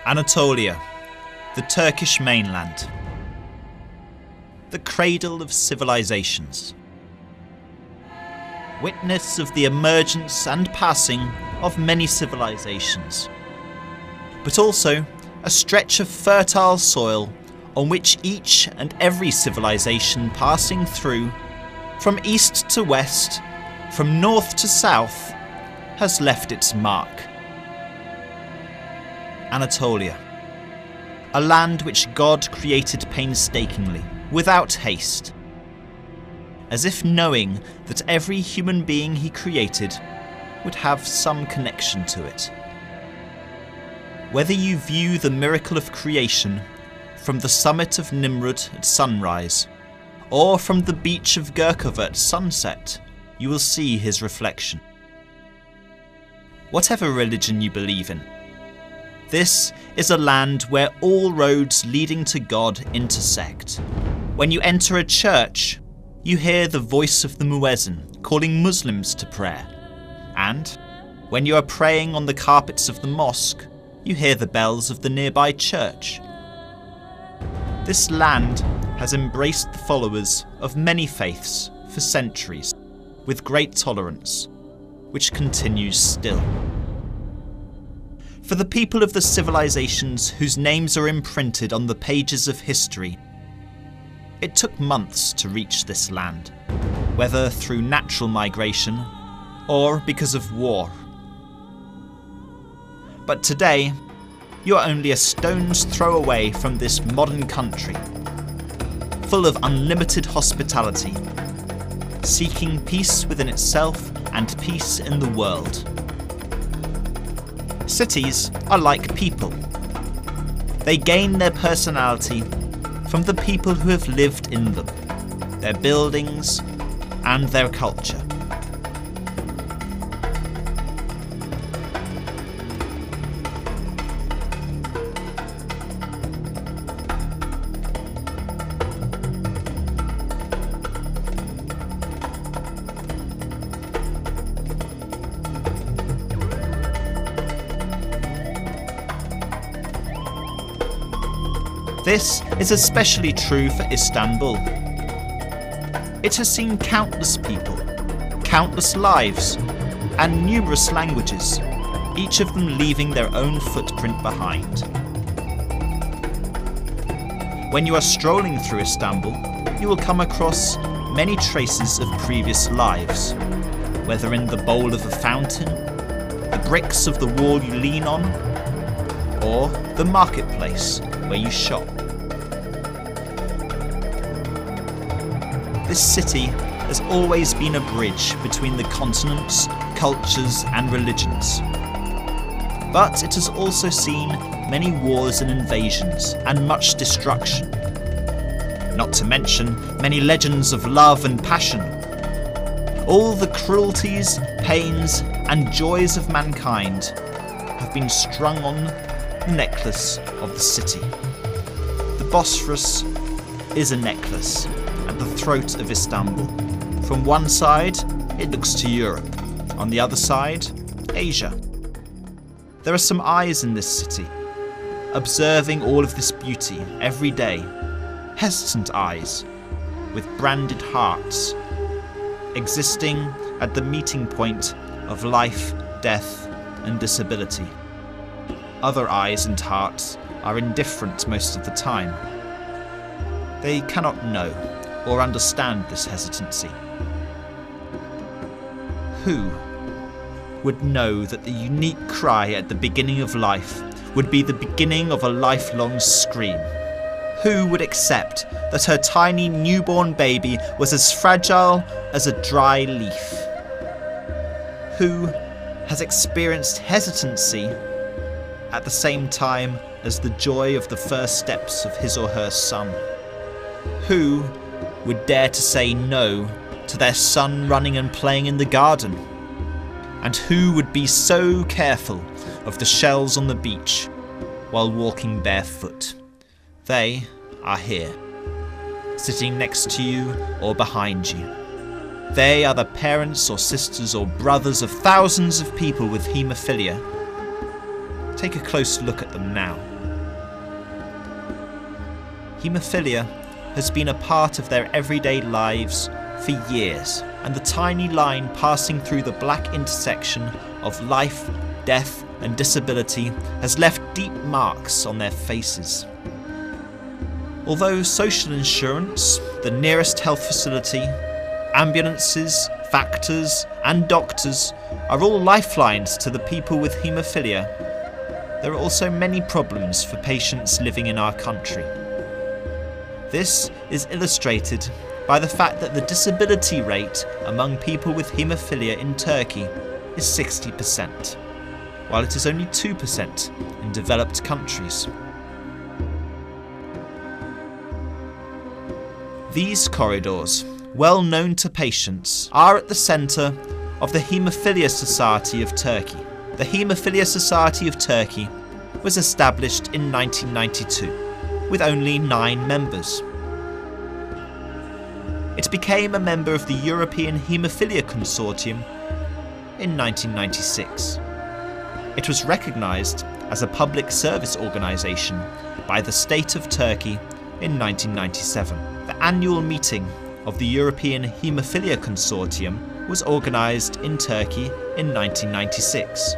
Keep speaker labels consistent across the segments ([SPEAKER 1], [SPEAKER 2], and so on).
[SPEAKER 1] Anatolia, the Turkish mainland. The cradle of civilizations. Witness of the emergence and passing of many civilizations, but also a stretch of fertile soil on which each and every civilization passing through, from east to west, from north to south, has left its mark. Anatolia, a land which God created painstakingly, without haste, as if knowing that every human being he created would have some connection to it. Whether you view the miracle of creation from the summit of Nimrud at sunrise, or from the beach of Gurkova at sunset, you will see his reflection. Whatever religion you believe in, this is a land where all roads leading to God intersect. When you enter a church, you hear the voice of the muezzin calling Muslims to prayer. And when you are praying on the carpets of the mosque, you hear the bells of the nearby church. This land has embraced the followers of many faiths for centuries, with great tolerance, which continues still. For the people of the civilizations whose names are imprinted on the pages of history, it took months to reach this land, whether through natural migration or because of war. But today, you are only a stone's throw away from this modern country, full of unlimited hospitality, seeking peace within itself and peace in the world. Cities are like people. They gain their personality from the people who have lived in them, their buildings and their culture. This is especially true for Istanbul. It has seen countless people, countless lives, and numerous languages, each of them leaving their own footprint behind. When you are strolling through Istanbul, you will come across many traces of previous lives, whether in the bowl of a fountain, the bricks of the wall you lean on, or the marketplace where you shop. This city has always been a bridge between the continents, cultures and religions. But it has also seen many wars and invasions and much destruction. Not to mention many legends of love and passion. All the cruelties, pains and joys of mankind have been strung on the necklace of the city. The Bosphorus is a necklace at the throat of Istanbul. From one side, it looks to Europe. On the other side, Asia. There are some eyes in this city, observing all of this beauty every day. Hesitant eyes, with branded hearts, existing at the meeting point of life, death, and disability. Other eyes and hearts are indifferent most of the time. They cannot know or understand this hesitancy. Who would know that the unique cry at the beginning of life would be the beginning of a lifelong scream? Who would accept that her tiny newborn baby was as fragile as a dry leaf? Who has experienced hesitancy at the same time as the joy of the first steps of his or her son? Who would dare to say no to their son running and playing in the garden? And who would be so careful of the shells on the beach while walking barefoot? They are here, sitting next to you or behind you. They are the parents or sisters or brothers of thousands of people with haemophilia. Take a close look at them now. Hemophilia has been a part of their everyday lives for years, and the tiny line passing through the black intersection of life, death and disability has left deep marks on their faces. Although social insurance, the nearest health facility, ambulances, factors and doctors are all lifelines to the people with haemophilia, there are also many problems for patients living in our country. This is illustrated by the fact that the disability rate among people with haemophilia in Turkey is 60%, while it is only 2% in developed countries. These corridors, well known to patients, are at the centre of the Hemophilia Society of Turkey. The Hemophilia Society of Turkey was established in 1992, with only 9 members. It became a member of the European Hemophilia Consortium in 1996. It was recognised as a public service organisation by the State of Turkey in 1997. The annual meeting of the European Hemophilia Consortium was organised in Turkey in 1996,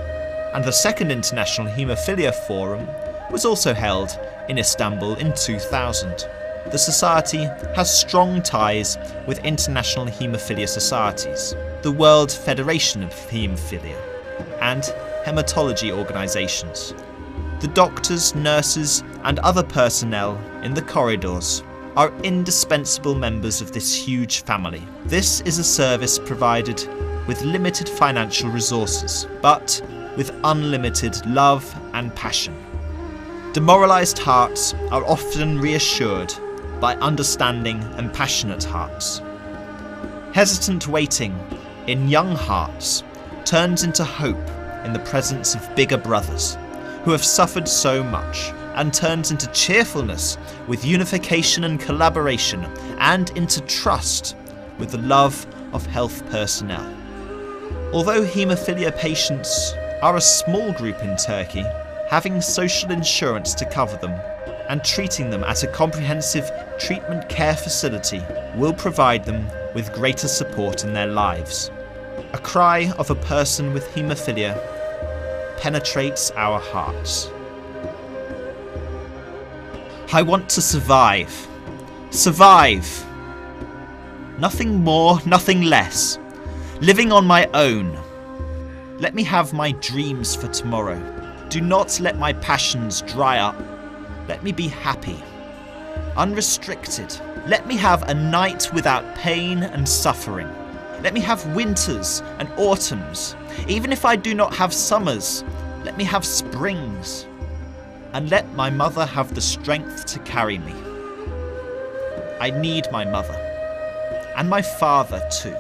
[SPEAKER 1] and the Second International Hemophilia Forum was also held in Istanbul in 2000. The society has strong ties with international haemophilia societies, the World Federation of Haemophilia, and hematology organisations. The doctors, nurses and other personnel in the corridors are indispensable members of this huge family. This is a service provided with limited financial resources, but with unlimited love and passion. Demoralised hearts are often reassured by understanding and passionate hearts. Hesitant waiting in young hearts turns into hope in the presence of bigger brothers who have suffered so much, and turns into cheerfulness with unification and collaboration, and into trust with the love of health personnel. Although haemophilia patients are a small group in Turkey, having social insurance to cover them and treating them at a comprehensive treatment care facility will provide them with greater support in their lives. A cry of a person with haemophilia penetrates our hearts. I want to survive. Survive! Nothing more, nothing less. Living on my own. Let me have my dreams for tomorrow. Do not let my passions dry up. Let me be happy. Unrestricted. Let me have a night without pain and suffering. Let me have winters and autumns. Even if I do not have summers, let me have springs. And let my mother have the strength to carry me. I need my mother. And my father too.